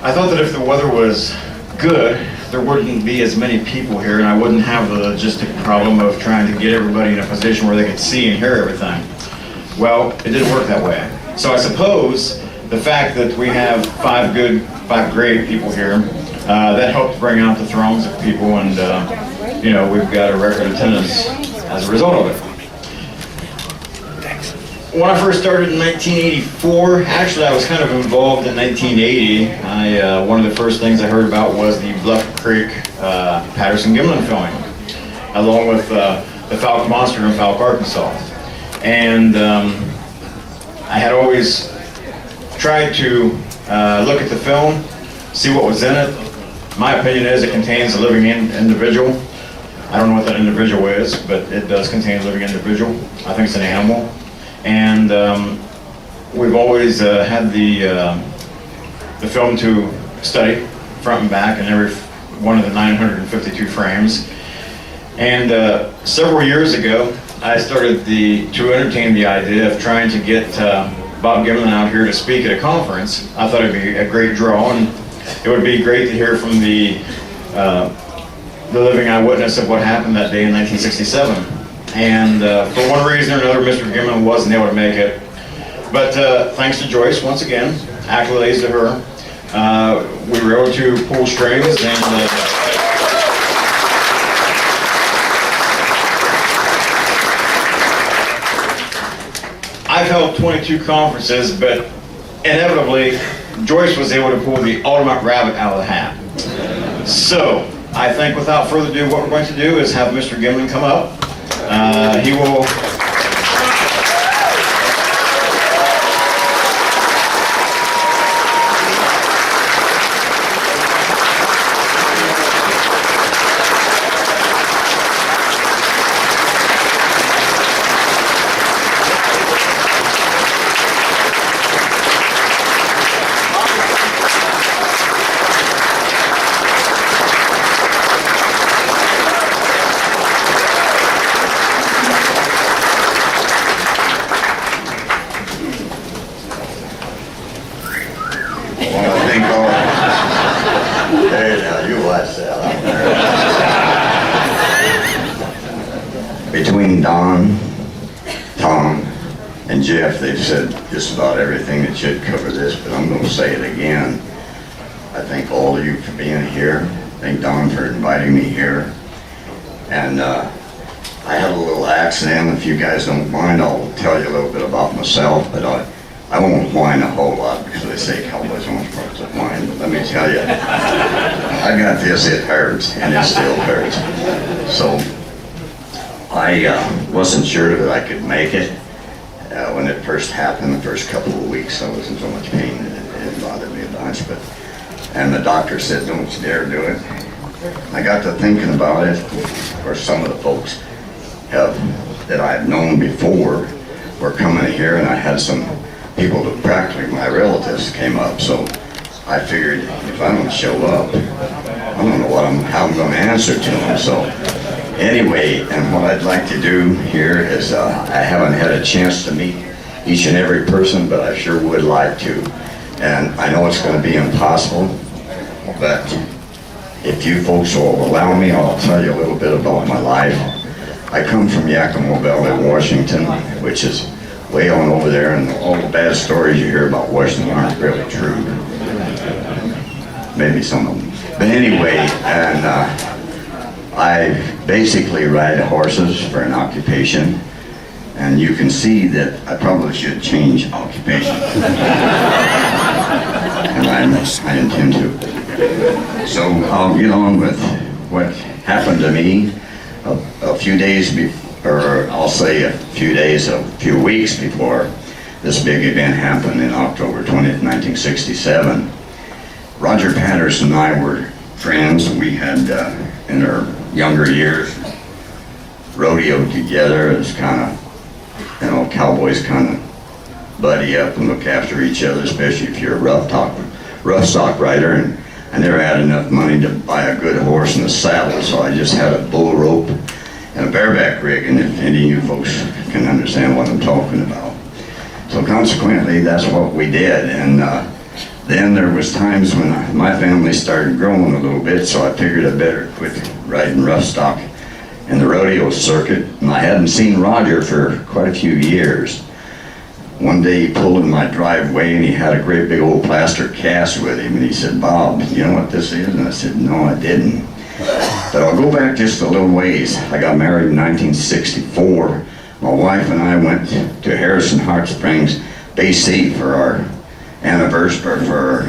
I thought that if the weather was good, there wouldn't be as many people here, and I wouldn't have the logistic problem of trying to get everybody in a position where they could see and hear everything. Well, it didn't work that way. So I suppose the fact that we have five great people here, that helped bring out the throngs of people, and you know, we've got a record attendance as a result of it. When I first started in 1984, actually I was kind of involved in 1980. One of the first things I heard about was the Bluff Creek Patterson-Gimlin filming, along with the Falcon Monster in Falcon, Arkansas. And I had always tried to look at the film, see what was in it. My opinion is it contains a living individual. I don't know what that individual is, but it does contain a living individual. I think it's an animal. And we've always had the film to study front and back in every one of the 952 frames. And several years ago, I started to entertain the idea of trying to get Bob Gimlin out here to speak at a conference. I thought it'd be a great draw, and it would be great to hear from the living eyewitness of what happened that day in 1967. And for one reason or another, Mr. Gimlin wasn't able to make it. But thanks to Joyce, once again, accolades to her, we were able to pull strings, and I've held 22 conferences, but inevitably, Joyce was able to pull the ultimate rabbit out of the hat. So, I think without further ado, what we're going to do is have Mr. Gimlin come up. He will... Between Don, Tom, and Jeff, they've said just about everything that should cover this, but I'm going to say it again. I thank all of you for being here. Thank Don for inviting me here. And I had a little accident. If you guys don't mind, I'll tell you a little bit about myself, but I won't whine a whole lot because they say cowboys aren't supposed to whine. But let me tell you, I got this, it hurts, and it still hurts. So I wasn't sure that I could make it. When it first happened, the first couple of weeks, I was in so much pain that it bothered me a bunch. And the doctor said, don't you dare do it. I got to thinking about it. Of course, some of the folks that I had known before were coming here, and I had some people that practically my relatives came up. So I figured if I don't show up, I don't know how I'm going to answer to them. So anyway, and what I'd like to do here is I haven't had a chance to meet each and every person, but I sure would like to. And I know it's going to be impossible, but if you folks will allow me, I'll tell you a little bit about my life. I come from Yakima Valley, Washington, which is way on over there, and all the bad stories you hear about Washington aren't really true. Maybe some of them. But anyway, and I basically ride horses for an occupation, and you can see that I probably should change occupation. And I intend to. So I'll get on with what happened to me a few days before, or I'll say a few weeks before this big event happened in October 20th, 1967. Roger Patterson and I were friends. We had, in our younger years, rodeoed together as kind of, cowboys kind of buddy up and look after each other, especially if you're a rough stock rider. And I never had enough money to buy a good horse and a saddle, so I just had a bull rope and a bareback rig, and if any of you folks can understand what I'm talking about. So consequently, that's what we did, and Then there was times when my family started growing a little bit, so I figured I better quit riding rough stock in the rodeo circuit. And I hadn't seen Roger for quite a few years. One day he pulled in my driveway and he had a great big old plaster cast with him, and he said, "Bob, you know what this is?" And I said, "No, I didn't." But I'll go back just a little ways. I got married in 1964. My wife and I went to Harrison Hot Springs, BC for our anniversary, for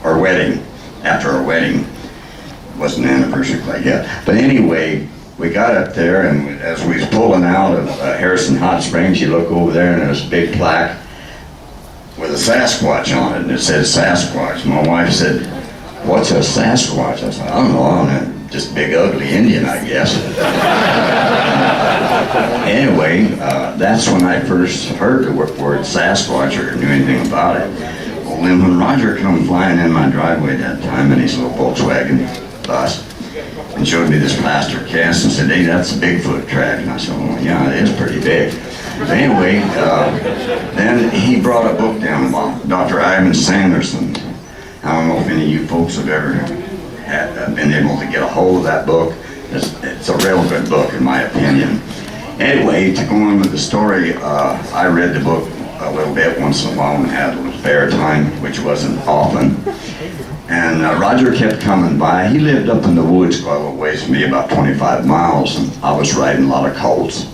our wedding. After our wedding, it wasn't an anniversary quite yet. But anyway, we got up there, and as we was pulling out of Harrison Hot Springs, you look over there and there's a big plaque with a Sasquatch on it, and it says Sasquatch. My wife said, "What's a Sasquatch?" I said, "I don't know, just big ugly Indian, I guess." Anyway, that's when I first heard the word Sasquatch or knew anything about it. Well, then when Roger come flying in my driveway that time in his little Volkswagen bus and showed me this plaster cast and said, "Hey, that's a Bigfoot track." And I said, "Well, yeah, it is pretty big." But anyway, then he brought a book down about Dr. Ivan Sanderson. I don't know if any of you folks have ever been able to get a hold of that book. It's a real good book in my opinion. Anyway, to go on with the story, I read the book a little bit once in a while and had a little spare time, which wasn't often. And Roger kept coming by. He lived up in the woods quite a little ways from me, about 25 miles, and I was riding a lot of colts,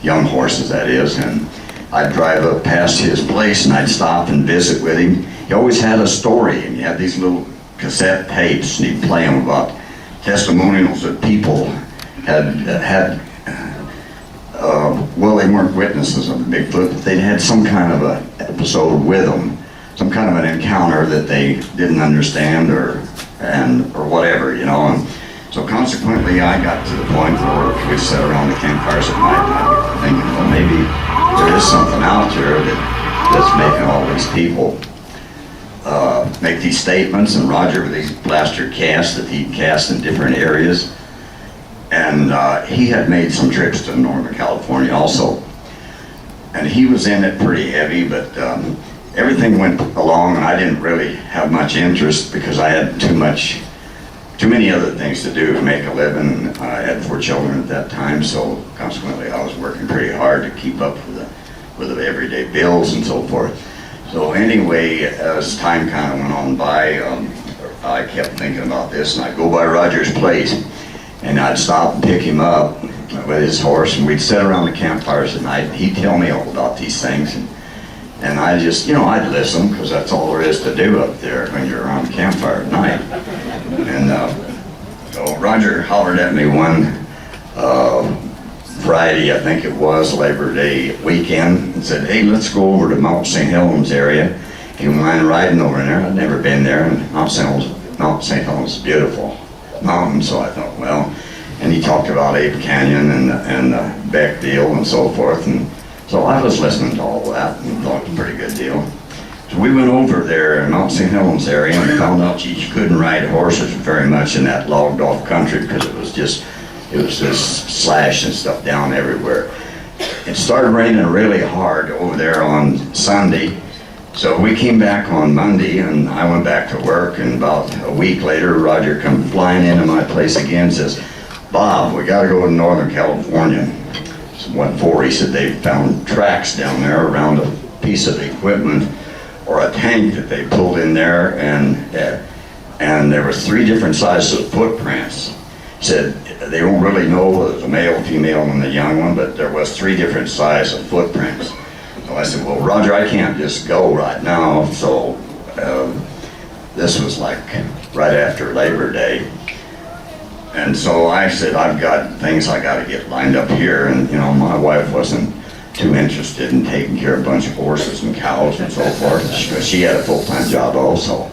young horses that is, and I'd drive up past his place and I'd stop and visit with him. He always had a story, and he had these little cassette tapes, and he'd play them about testimonials that people had well, they weren't witnesses of Bigfoot, but they'd had some kind of a episode with them, some kind of an encounter that they didn't understand or whatever, you know. And so consequently, I got to the point where we'd sit around the campfires at night and I'd get thinking, well, maybe there is something out there that's making all these people make these statements. And Roger with these plaster casts that he cast in different areas. And he had made some trips to Northern California also. And he was in it pretty heavy, but everything went along and I didn't really have much interest because I had too many other things to do to make a living. I had 4 children at that time, so consequently I was working pretty hard to keep up with the everyday bills and so forth. So anyway, as time kind of went on by, I kept thinking about this, and I'd go by Roger's place and I'd stop and pick him up with his horse, and we'd sit around the campfires at night. He'd tell me all about these things, and I just, you know, I'd listen, because that's all there is to do up there when you're around the campfire at night. And so Roger hollered at me one Friday, I think it was, Labor Day weekend, and said, "Hey, let's go over to Mount St. Helens area. You mind riding over there?" I'd never been there, and Mount St. Helens is a beautiful mountain, so I thought, well, and he talked about Ape Canyon and Beck deal and so forth, and so I was listening to all that and thought it was a pretty good deal. So we went over there in Mount St. Helens area and found out you couldn't ride horses very much in that logged off country because it was just slash and stuff down everywhere. It started raining really hard over there on Sunday. So we came back on Monday and I went back to work, and about a week later Roger come flying into my place again and says, "Bob, we got to go to Northern California." So what for? He said they found tracks down there around a piece of equipment or a tank that they pulled in there, and there was 3 different sizes of footprints. He said they don't really know whether it was a male, female, and the young one, but there was 3 different sizes of footprints. So I said, "Well, Roger, I can't just go right now." So this was like right after Labor Day. And so I said, "I've got things I got to get lined up here." And, you know, my wife wasn't too interested in taking care of a bunch of horses and cows and so forth. She had a full-time job also.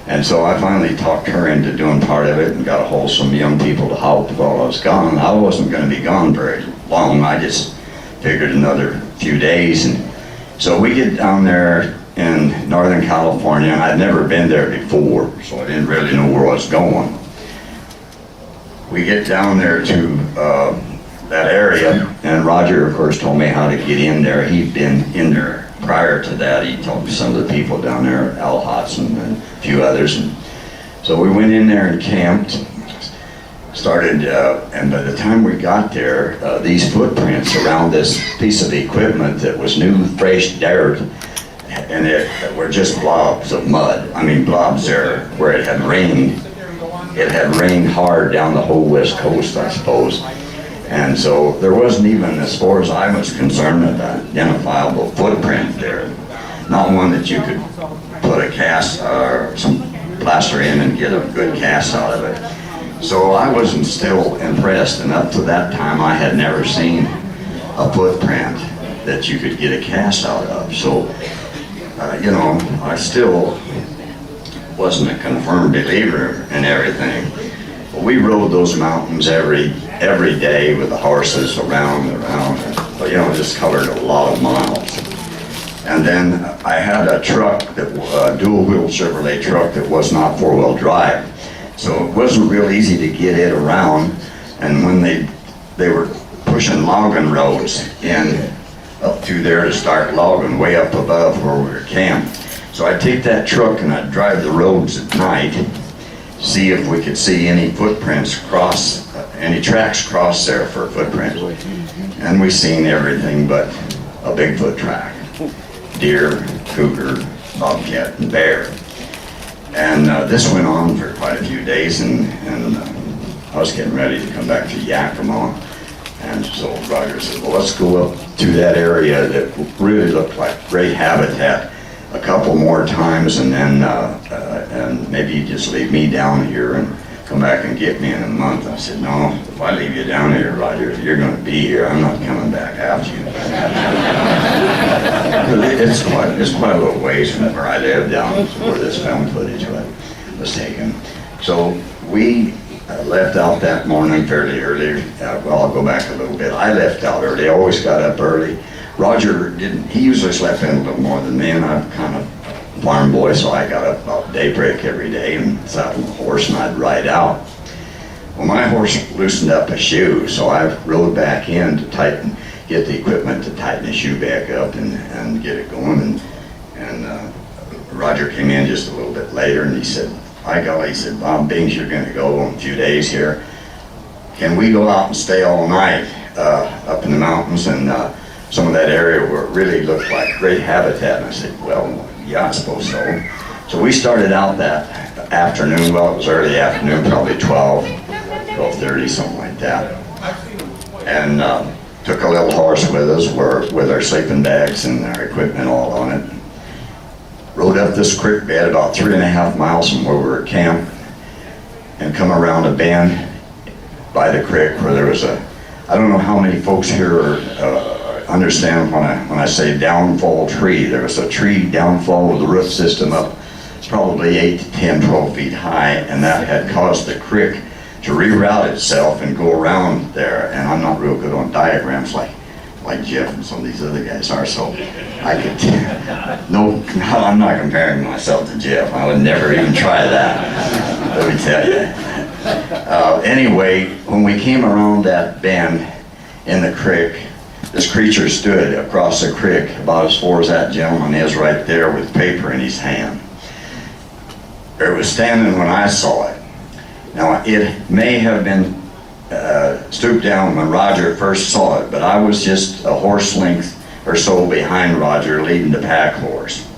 And so I finally talked her into doing part of it and got a hold of some young people to help while I was gone. I wasn't going to be gone very long. I just figured another few days. And so we get down there in Northern California, and I'd never been there before, so I didn't really know where I was going. We get down there to that area, and Roger, of course, told me how to get in there. He'd been in there prior to that, he talked to some of the people down there, Al Hodson and a few others. And so we went in there and camped, started, and by the time we got there, these footprints around this piece of equipment that was new, fresh dirt, and it were just blobs of mud. I mean, blobs there where it had rained. It had rained hard down the whole west coast, I suppose. And so there wasn't even, as far as I was concerned, an identifiable footprint there. Not one that you could put a cast or some plaster in and get a good cast out of it. So I wasn't still impressed, and up to that time I had never seen a footprint that you could get a cast out of. So, you know, I still wasn't a confirmed believer in everything. But we rode those mountains every day with the horses around and around, but you know, just covered a lot of miles. And then I had a truck, a dual-wheel Chevrolet truck that was not four-wheel drive. So it wasn't real easy to get it around. And when they were pushing logging roads in up through there to start logging way up above where we were camped. So I'd take that truck and I'd drive the roads at night, see if we could see any footprints cross, any tracks cross there for footprints. And we seen everything but a Bigfoot track. Deer, cougar, bobcat, and bear. And this went on for quite a few days, and I was getting ready to come back to Yakima. And so Roger said, well, let's go up to that area that really looked like great habitat a couple more times, and then and maybe you just leave me down here and come back and get me in a month. I said, no, if I leave you down here, Roger, you're going to be here. I'm not coming back after you. It's quite a little ways from where I live down to where this film footage was taken. So we left out that morning fairly early. Well, I'll go back a little bit. I left out early. I always got up early. Roger didn't. He usually slept in a little more than me, and I'm kind of a farm boy, so I got up about daybreak every day and sat on the horse and I'd ride out. Well, my horse loosened up a shoe, so I rode back in to get the equipment to tighten the shoe back up and get it going. And Roger came in just a little bit later and he said, "Hi, golly," he said, "Bob Bings, you're going to go in a few days here. Can we go out and stay all night up in the mountains and some of that area where it really looked like great habitat?" And I said, "Well, yeah, I suppose so." So we started out that afternoon. Well, it was early afternoon, probably 12:30, something like that. And took a little horse with us with our sleeping bags and our equipment all on it. Rode up this creek bed about 3.5 miles from where we were camped and come around a bend by the creek where there was I don't know how many folks here understand when I say downfall tree. There was a tree downfall with the root system up probably 8 to 10, 12 feet high, and that had caused the creek to reroute itself and go around there. And I'm not real good on diagrams like Jeff and some of these other guys are, so I could, no, I'm not comparing myself to Jeff. I would never even try that, let me tell you. Anyway, when we came around that bend in the creek, this creature stood across the creek about as far as that gentleman is right there with paper in his hand. It was standing when I saw it. Now, it may have been stooped down when Roger first saw it, but I was just a horse length or so behind Roger leading the pack horse.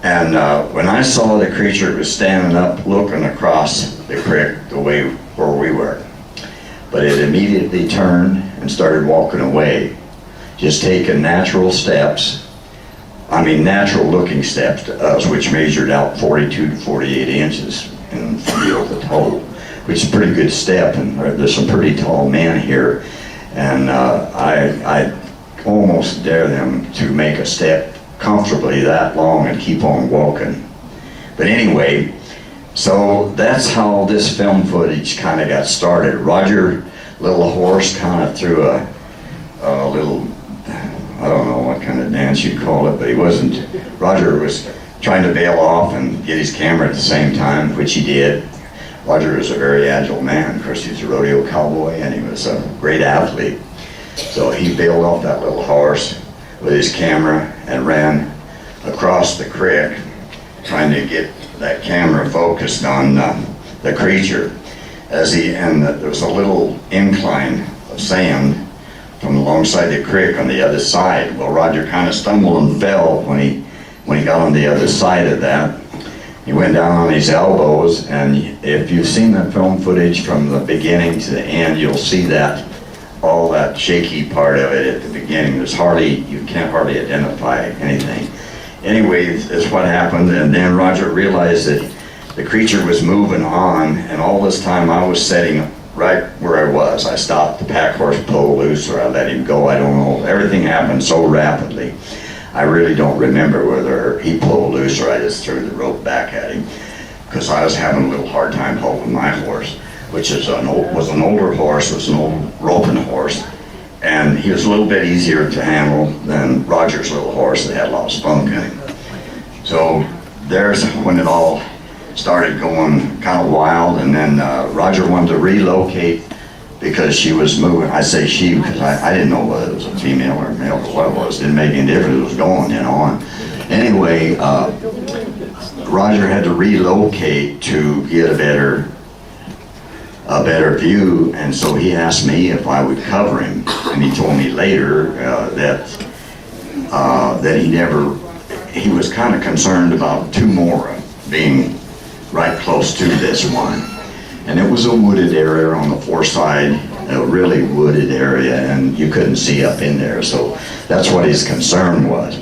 And when I saw the creature, it was standing up looking across the creek the way where we were. But it immediately turned and started walking away, just taking natural steps. I mean, natural looking steps to us, which measured out 42 to 48 inches in heel to toe, which is a pretty good step, and there's some pretty tall men here, and I almost dare them to make a step comfortably that long and keep on walking. But anyway, so that's how this film footage kind of got started. Roger, little horse, kind of threw a little, I don't know what kind of dance you'd call it, but he wasn't. Roger was trying to bail off and get his camera at the same time, which he did. Roger was a very agile man. Of course, he was a rodeo cowboy and he was a great athlete. So he bailed off that little horse. with his camera and ran across the creek trying to get that camera focused on the creature. There was a little incline of sand from alongside the creek on the other side. Well, Roger kind of stumbled and fell when he got on the other side of that. He went down on his elbows, and if you've seen the film footage from the beginning to the end, you'll see that all that shaky part of it at the beginning. You can't hardly identify anything. Anyway, that's what happened, and then Roger realized that the creature was moving on, and all this time I was sitting right where I was. I stopped the pack horse, pulled loose, or I let him go, I don't know. Everything happened so rapidly. I really don't remember whether he pulled loose or I just threw the rope back at him, because I was having a little hard time holding my horse, which was an older horse, was an old roping horse, and he was a little bit easier to handle than Roger's little horse that had a lot of spunk in him. So there's when it all started going kind of wild, and then Roger wanted to relocate because she was moving. I say she because I didn't know whether it was a female or a male or what it was. Didn't make any difference. It was going, you know. And anyway, Roger had to relocate to get a better view, and so he asked me if I would cover him, and he told me later that he was kind of concerned about two more being right close to this one, and it was a wooded area on the fore side, a really wooded area, and you couldn't see up in there, so that's what his concern was.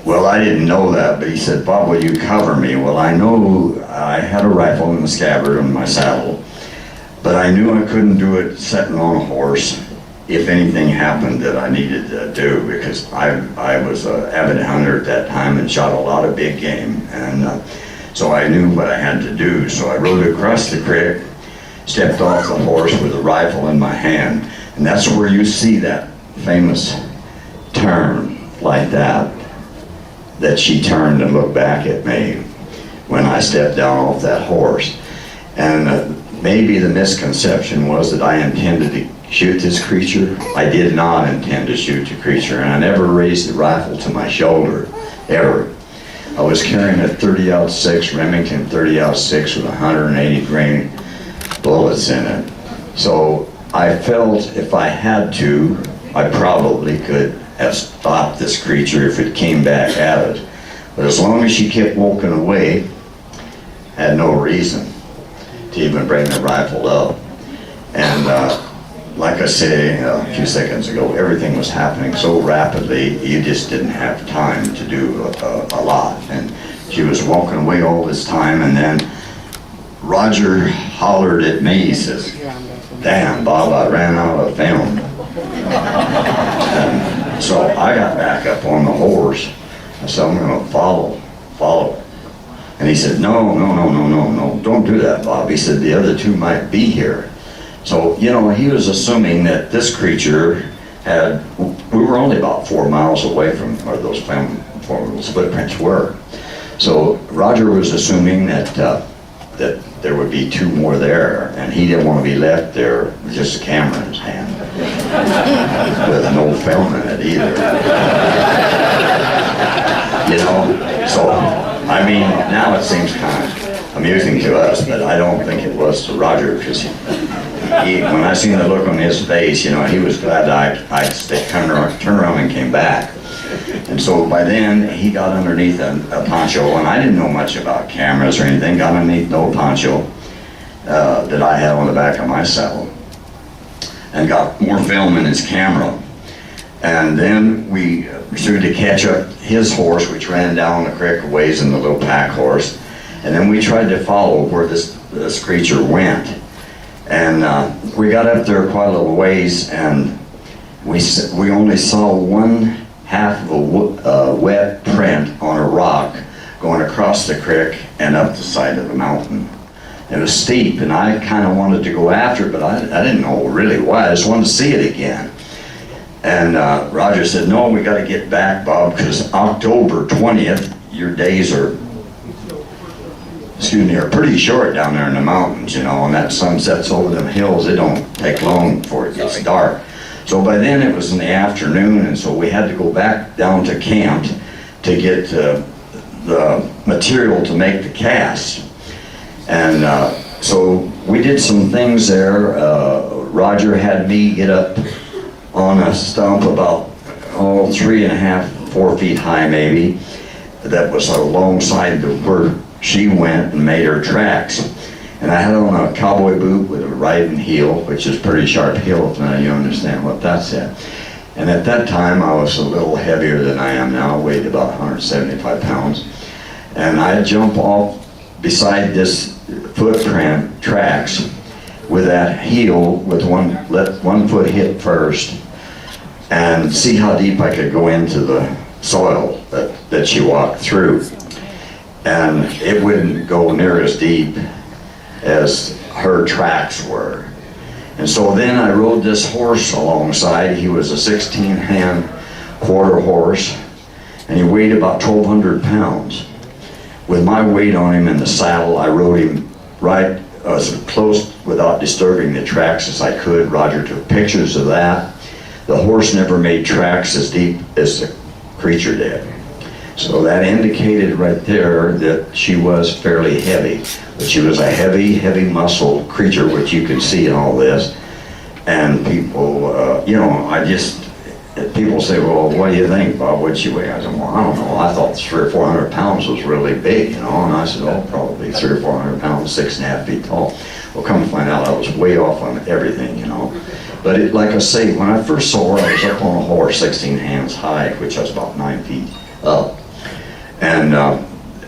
Well, I didn't know that, but he said, "Bob, will you cover me?" Well, I know I had a rifle in the scabbard on my saddle, but I knew I couldn't do it sitting on a horse if anything happened that I needed to do, because I was an avid hunter at that time and shot a lot of big game, and so I knew what I had to do. So I rode across the creek, stepped off the horse with a rifle in my hand, and that's where you see that famous turn like that she turned and looked back at me when I stepped down off that horse. And maybe the misconception was that I intended to shoot this creature. I did not intend to shoot the creature, and I never raised the rifle to my shoulder, ever. I was carrying a 30-06 Remington 30-06 with 180 grain bullets in it. So I felt if I had to, I probably could have stopped this creature if it came back at it. But as long as she kept walking away, I had no reason to even bring the rifle up. And like I said a few seconds ago, everything was happening so rapidly, you just didn't have time to do a lot. And she was walking away all this time, and then Roger hollered at me, he says, "Damn, Bob, I ran out of film." And so I got back up on the horse. I said, "I'm gonna follow. And he said, no, don't do that, Bob." He said, "The other two might be here." So, you know, he was assuming that this creature we were only about 4 miles away from where those footprints were. So Roger was assuming that there would be two more there, and he didn't want to be left there with just a camera in his hand, with no film in it either. You know, so, I mean, now it seems kind of amusing to us, but I don't think it was to Roger, because when I seen the look on his face, you know, he was glad I turned around and came back. And so by then, he got underneath a poncho, and I didn't know much about cameras or anything, got underneath the old poncho that I had on the back of my saddle, and got more film in his camera. And then we pursued to catch up his horse, which ran down the creek a ways in the little pack horse. And then we tried to follow where this creature went. And we got up there quite a little ways, and we only saw one half of a wet print on a rock going across the creek and up the side of the mountain. It was steep, and I kind of wanted to go after it, but I didn't know really why. I just wanted to see it again. And Roger said, "No, we got to get back, Bob, because October 20th, your days are pretty short down there in the mountains, you know, and that sun sets over them hills. It don't take long before it gets dark." So by then it was in the afternoon, and so we had to go back down to camp to get the material to make the cast. And so we did some things there. Roger had me get up on a stump about 3.5, 4 feet high maybe, that was alongside where she went and made her tracks. And I had on a cowboy boot with a riding heel, which is pretty sharp heel, if now you understand what that's at. And at that time I was a little heavier than I am now, weighed about 175 pounds. And I'd jump off beside this footprint tracks with that heel, with let one foot hit first, and see how deep I could go into the soil that she walked through. And it wouldn't go near as deep as her tracks were. And so then I rode this horse alongside. He was a 16-hand quarter horse, and he weighed about 1,200 pounds. With my weight on him in the saddle, I rode him right as close without disturbing the tracks as I could. Roger took pictures of that. The horse never made tracks as deep as the creature did. So that indicated right there that she was fairly heavy. But she was a heavy muscle creature, which you can see in all this. And people, people say, well, what do you think, Bob? What'd she weigh? I said, well, I don't know. I thought 300 or 400 pounds was really big, And I said, oh, probably 300 or 400 pounds, 6.5 feet tall. Well, come to find out, I was way off on everything, But like I say, when I first saw her, I was up on a horse 16 hands high, which was about 9 feet up. And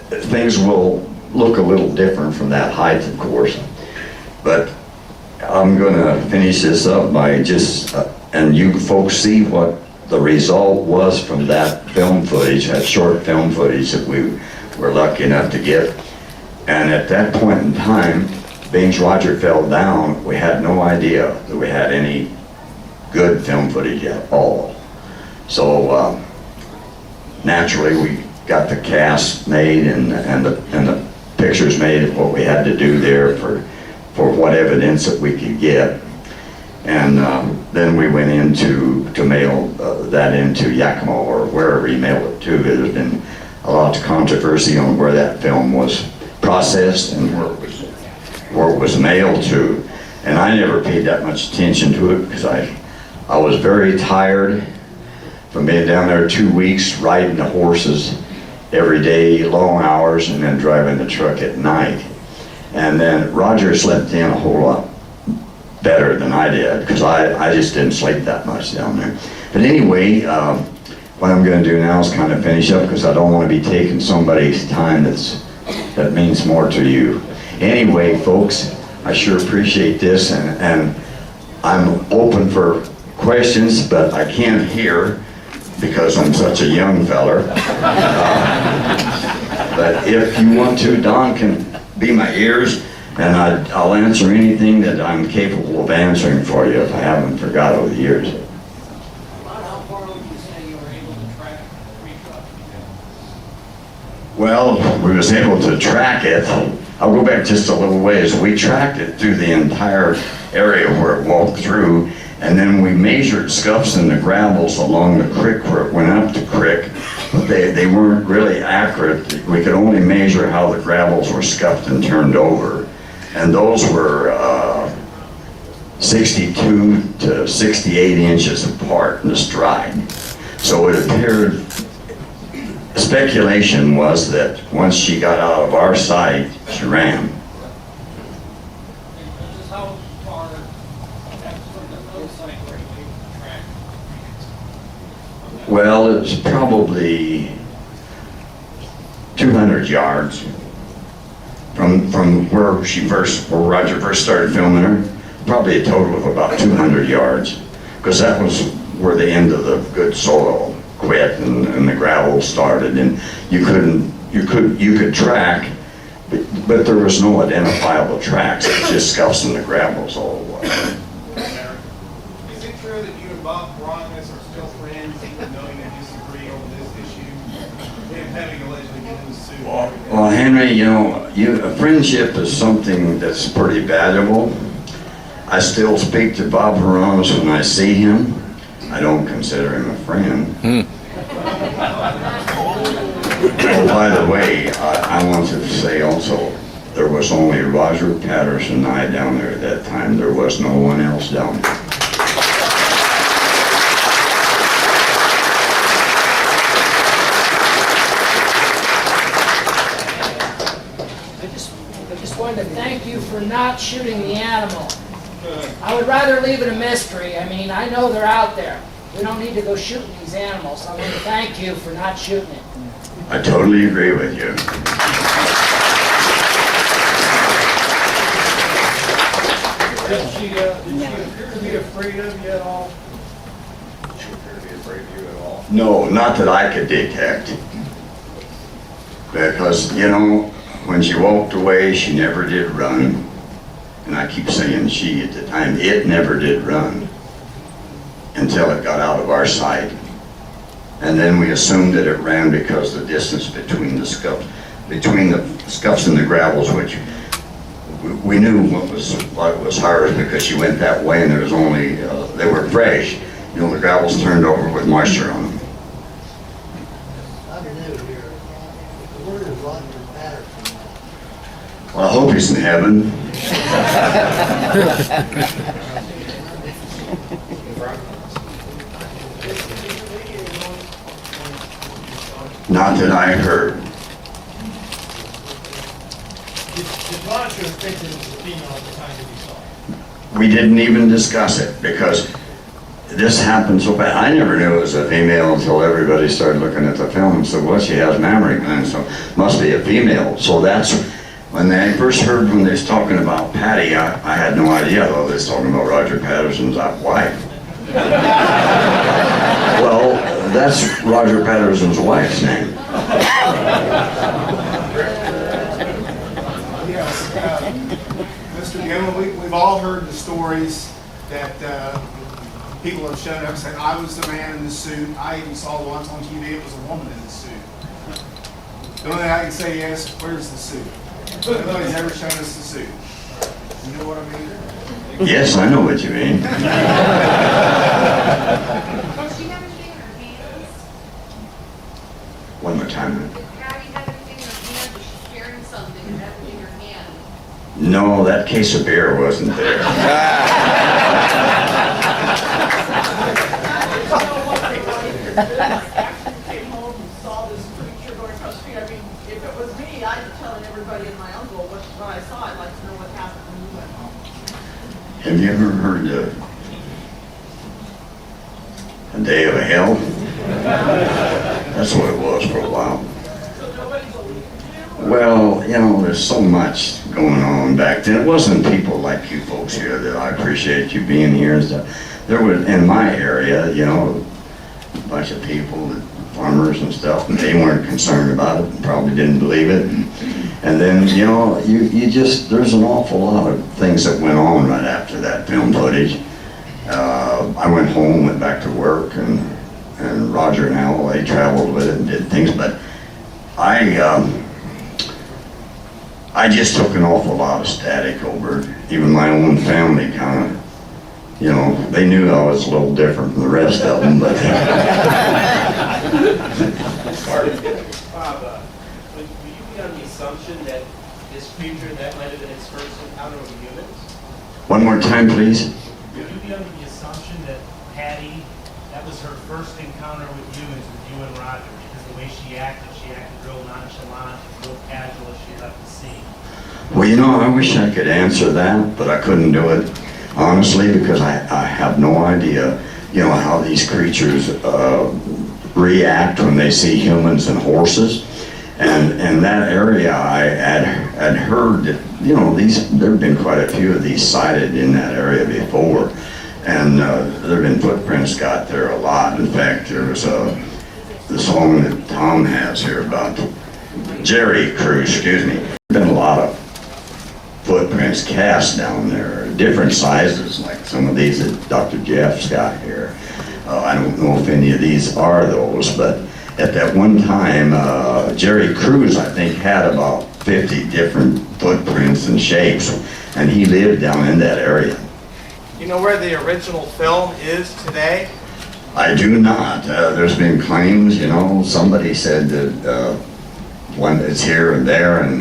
things will look a little different from that height, of course. But I'm gonna finish this up by just, and you folks see what the result was from that film footage, that short film footage that we were lucky enough to get. And at that point in time, being Roger fell down, we had no idea that we had any good film footage at all. So naturally we got the cast made and the pictures made of what we had to do there for what evidence that we could get. And then we went into to mail that into Yakima or wherever he mailed it to. There's been a lot of controversy on where that film was processed and where it was mailed to. And I never paid that much attention to it because I was very tired from being down there 2 weeks riding the horses every day, long hours, and then driving the truck at night. And then Roger slept in a whole lot better than I did because I just didn't sleep that much down there. But anyway, what I'm going to do now is kind of finish up because I don't want to be taking somebody's time that means more to you. Anyway, folks, I sure appreciate this, and I'm open for questions, but I can't hear because I'm such a young feller. But if you want to, Don can be my ears, and I'll answer anything that I'm capable of answering for you if I haven't forgot over the years. How far would you say you were able to track the creek? Well, we was able to track it. I'll go back just a little ways. We tracked it through the entire area where it walked through, and then we measured scuffs in the gravels along the creek where it went up the creek. But they weren't really accurate. We could only measure how the gravels were scuffed and turned over. And those were 62 to 68 inches apart in the stride. So it appeared, speculation was that once she got out of our sight, she ran. Just how far from the road site were you able to track? Well, it was probably 200 yards from where Roger first started filming her. Probably a total of about 200 yards, because that was where the end of the good soil quit and the gravel started, and you could track, but there was no identifiable tracks. It was just scuffs in the gravels all the way. Is it true that you and Bob Gimlin are still friends, even though you disagree over this issue? Him having allegedly been in the suit. Well, Henry, a friendship is something that's pretty valuable. I still speak to Bob Haramis when I see him. I don't consider him a friend. Oh, by the way, I wanted to say also, there was only Roger Patterson and I down there at that time. There was no one else down there. I just wanted to thank you for not shooting the animal. I would rather leave it a mystery. I mean, I know they're out there. We don't need to go shooting these animals. I want to thank you for not shooting it. I totally agree with you. Did she appear to be afraid of you at all? Did she appear to be afraid of you at all? No, not that I could detect. Because, you know, when she walked away, she never did run. And I keep saying she at the time, it never did run until it got out of our sight. And then we assumed that it ran because the distance between the scuffs and the gravels, which we knew what was hers because she went that way and there was only, they were fresh. You know, the gravels turned over with moisture on them. I'm new here. Where is Roger Patterson? Well, I hope he's in heaven. Not that I heard. Did Roger think it was a female at the time that he saw it? We didn't even discuss it because this happened so bad. I never knew it was a female until everybody started looking at the film and said, well, she has mammary glands, so must be a female. So that's when I first heard when they was talking about Patty, I had no idea. Oh, they was talking about Roger Patterson's wife. Well, that's Roger Patterson's wife's name. Yes, Mr. Gimlin, we've all heard the stories that people have shown up and said, I was the man in the suit. I even saw once on TV it was a woman in the suit. The only thing I can say is, where's the suit? Nobody's ever shown us the suit. You know what I mean? Yes, I know what you mean. Does she have anything in her hands? One more time. Did Patty have anything in her hand? Was she carrying something and have it in her hand? No, that case of beer wasn't there. Came home and saw this creature going across the street. I mean, if it was me, I'd be telling everybody and my uncle what I saw. I'd like to know what happened when you went home. Have you ever heard a day of hell? That's what it was for a while. So nobody believed you? Well, you know, there's so much going on back then. It wasn't people like you folks here that I appreciate you being here and stuff. There was, in my area, you know, a bunch of people, farmers and stuff, and they weren't concerned about it and probably didn't believe it. And then, you know, you just, there's an awful lot of things that went on right after that film footage. I went home, went back to work, and Roger and Al, they traveled with it and did things, but I just took an awful lot of static over it. Even my own family kind of, you know, they knew I was a little different from the rest of them, but. Bob, would you be on the assumption that this creature, that might have been its first encounter with humans? One more time, please. Would you be under the assumption that Patty, that was her first encounter with humans, with you and Roger, because the way she acted real nonchalant, real casual as she left the scene? Well, you know, I wish I could answer that, but I couldn't do it, honestly, because I have no idea, you know, how these creatures react when they see humans and horses. And in that area, I had heard that, you know, there have been quite a few of these sighted in that area before. And there have been footprints got there a lot. In fact, there was the song that Tom has here about Jerry Cruz, excuse me. There have been a lot of footprints cast down there, different sizes, like some of these that Dr. Jeff's got here. I don't know if any of these are those, but at that one time, Jerry Cruz, I think, had about 50 different footprints and shapes, and he lived down in that area. You know where the original film is today? I do not. There's been claims, you know, somebody said that one is here and there, and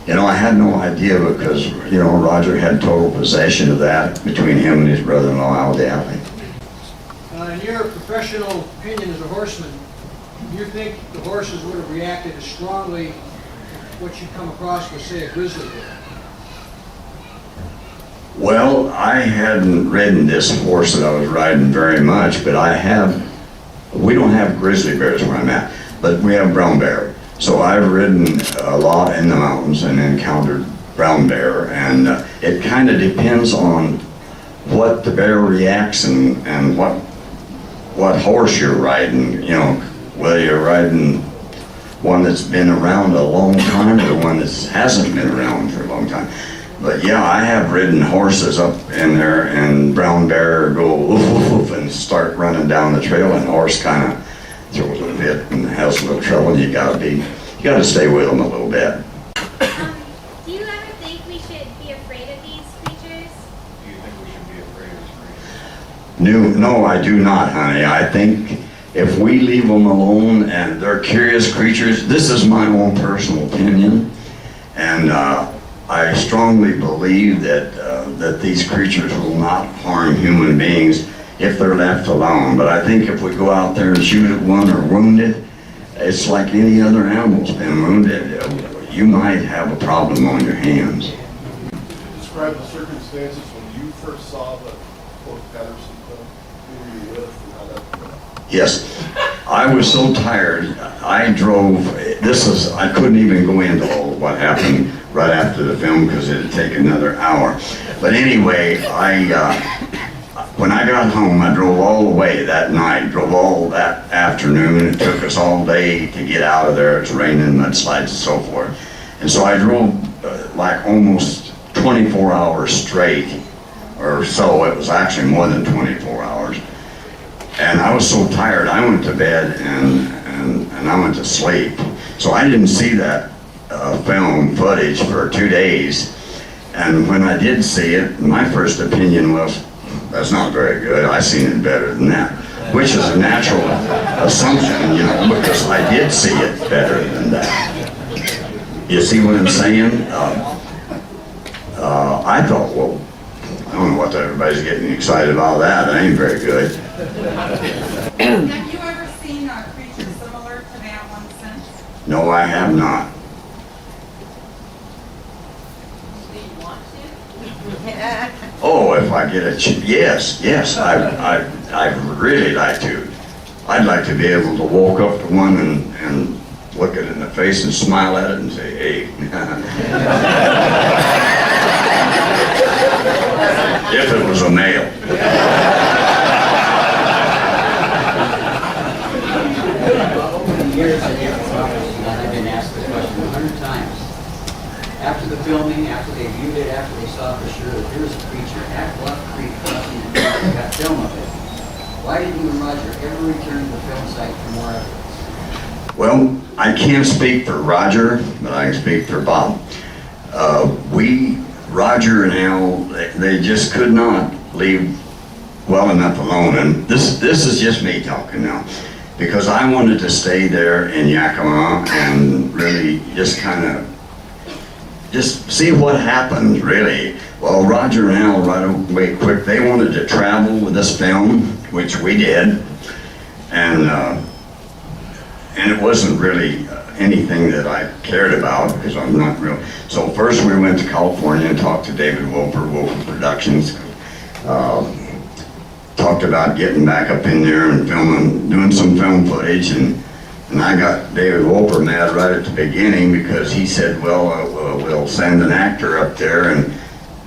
you know, I had no idea because, you know, Roger had total possession of that between him and his brother-in-law, Al Daly. In your professional opinion as a horseman, do you think the horses would have reacted as strongly to what you come across with, say, a grizzly bear? Well, I hadn't ridden this horse that I was riding very much, but we don't have grizzly bears where I'm at, but we have brown bear. So I've ridden a lot in the mountains and encountered brown bear, and it kind of depends on what the bear reacts and what horse you're riding, you know, whether you're riding one that's been around a long time or one that hasn't been around for a long time. But yeah, I have ridden horses up in there, and brown bear go oof, oof, oof, and start running down the trail, and the horse kind of throws a bit and has a little trouble, and you gotta stay with them a little bit. Do you ever think we should be afraid of these creatures? Do you think we should be afraid of these creatures? No, I do not, honey. I think if we leave them alone and they're curious creatures, this is my own personal opinion, and I strongly believe that these creatures will not harm human beings if they're left alone. But I think if we go out there and shoot at one or wound it, it's like any other animal's been wounded. You might have a problem on your hands. Describe the circumstances when you first saw the poor Patterson film. Who were you with and how that went? Yes, I was so tired. I drove, I couldn't even go into all of what happened right after the film because it'd take another hour. But anyway, when I got home, I drove all the way that night, drove all that afternoon. It took us all day to get out of there. It was raining, mudslides, and so forth. And so I drove like almost 24 hours straight or so. It was actually more than 24 hours. And I was so tired, I went to bed and I went to sleep. So I didn't see that film footage for 2 days. And when I did see it, my first opinion was, that's not very good. I seen it better than that, which is a natural assumption, you know, because I did see it better than that. You see what I'm saying? I thought, well, I don't know what everybody's getting excited about that. That ain't very good. Have you ever seen a creature similar to that one since? No, I have not. Do you want to? Oh, if I get a yes, I'd really like to. I'd like to be able to walk up to one and look it in the face and smile at it and say, hey. If it was a male. Over the years at the office, I've been asked this question 100 times. After the filming, after they viewed it, after they saw for sure that there was a creature at Bluff Creek crossing and they got film of it, why did you and Roger ever return to the film site for more evidence? Well, I can't speak for Roger, but I can speak for Bob. Roger and Al, they just could not leave well enough alone. And this is just me talking now, because I wanted to stay there in Yakima and really just see what happened, really. Well, Roger and Al right away quick, they wanted to travel with this film, which we did, and it wasn't really anything that I cared about because I'm not real. So first we went to California and talked to David Wolper Productions. Talked about getting back up in there and filming, doing some film footage, and I got David Wolper mad right at the beginning because he said, well, we'll send an actor up there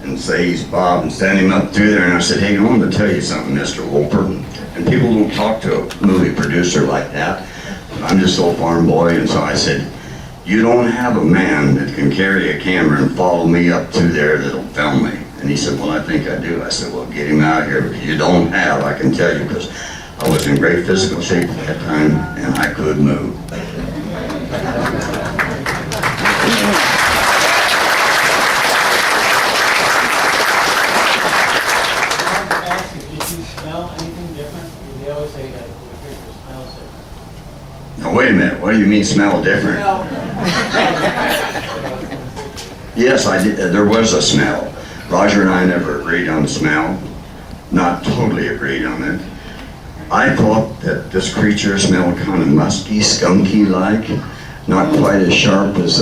and say he's Bob and send him up through there. And I said, hey, I want to tell you something, Mr. Wolper. And people don't talk to a movie producer like that. I'm just a farm boy, and so I said, you don't have a man that can carry a camera and follow me up through there that'll film me. And he said, well, I think I do. I said, well, get him out here, because you don't have, I can tell you, because I was in great physical shape at that time, and I could move. Did you smell anything different? They always say What do you mean smell different? Well, Yes, I did. There was a smell. Roger and I never agreed on smell. Not totally agreed on it. I thought that this creature smelled kind of musky, skunky-like. Not quite as sharp as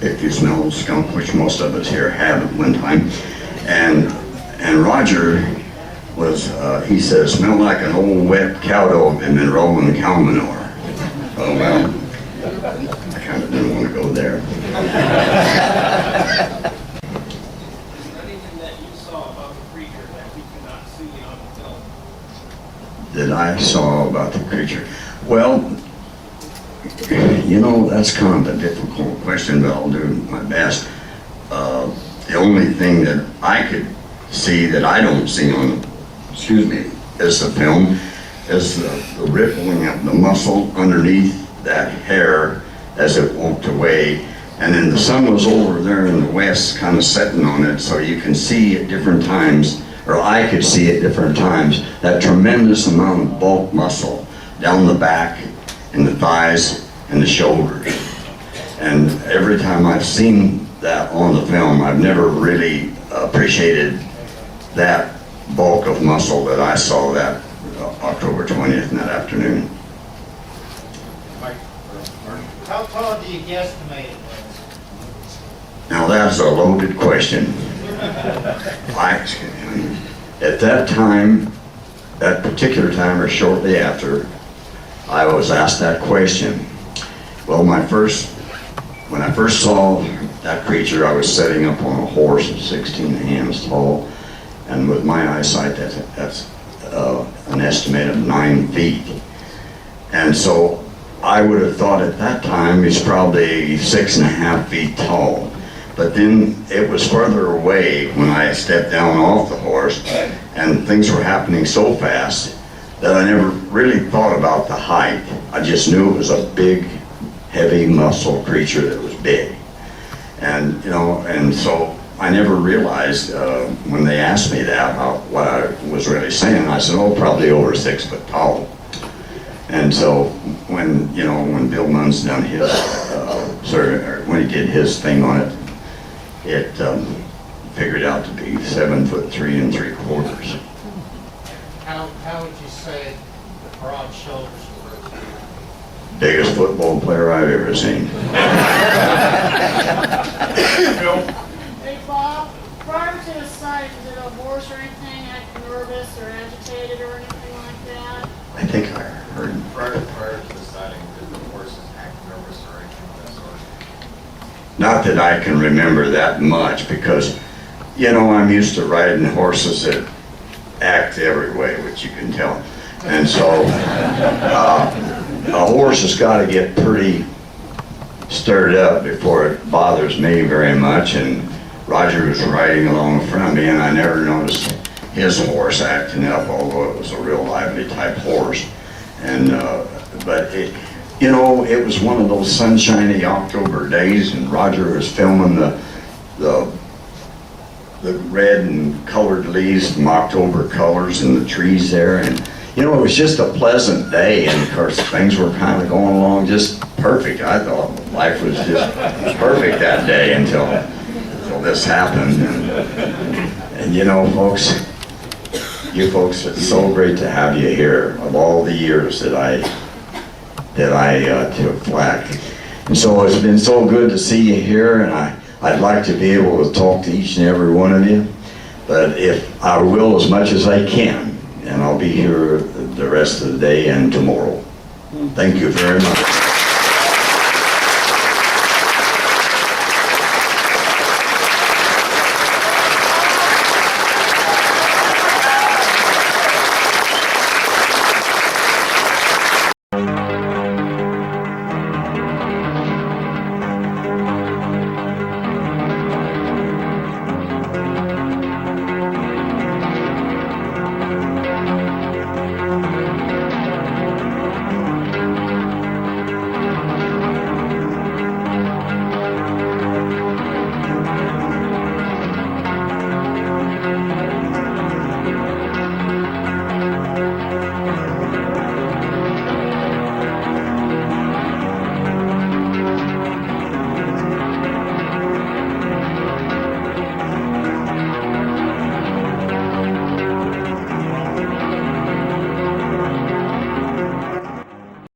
if you smell skunk, which most of us here have at one time. And Roger was, he said, smelled like an old wet cow dog that had been rolling cow manure. Oh, well, I kind of didn't want to go there. Anything that you saw about the creature that we cannot see on the film? That I saw about the creature. Well, you know, that's kind of a difficult question, but I'll do my best. The only thing that I could see that I don't see on, is the film, is the rippling of the muscle underneath that hair as it walked away. And then the sun was over there in the west, kind of setting on it, so you can see at different times, or I could see at different times, that tremendous amount of bulk muscle down the back and the thighs and the shoulders. And every time I've seen that on the film, I've never really appreciated that bulk of muscle that I saw that October 20th in that afternoon. How tall do you guesstimate it was? Now that's a loaded question. At that time, that particular time or shortly after, I was asked that question. Well, when I first saw that creature, I was setting up on a horse of 16 hands tall, and with my eyesight, that's an estimate of 9 feet. And so I would have thought at that time he's probably 6.5 feet tall. But then it was further away when I stepped down off the horse, and things were happening so fast that I never really thought about the height. I just knew it was a big, heavy muscle creature that was big. And, you know, and so I never realized when they asked me that what I was really saying. I said, oh, probably over 6 foot tall. And so when Bill Munn's done his, when he did his thing on it, it figured out to be 7'3 3/4. How would you say the broad shoulders were? Biggest football player I've ever seen. Hey Bob, prior to the sight, was it a horse or anything acting nervous or agitated or anything like that? I think I heard. Prior to the sighting, did the horses act nervous or anything of that sort? Not that I can remember that much, because, you know, I'm used to riding horses that act every way, which you can tell. And so a horse has got to get pretty stirred up before it bothers me very much. And Roger was riding along in front of me, and I never noticed his horse acting up, although it was a real lively type horse. And but it, you know, it was one of those sunshiny October days, and Roger was filming the red and colored leaves from October colors in the trees there, and you know, it was just a pleasant day, and of course things were kind of going along just perfect. I thought life was just perfect that day until this happened. And you know, folks, you folks, it's so great to have you here. Of all the years that I took flack, and so it's been so good to see you here, and I'd like to be able to talk to each and every one of you, but if I will, as much as I can, and I'll be here the rest of the day and tomorrow. Thank you very much.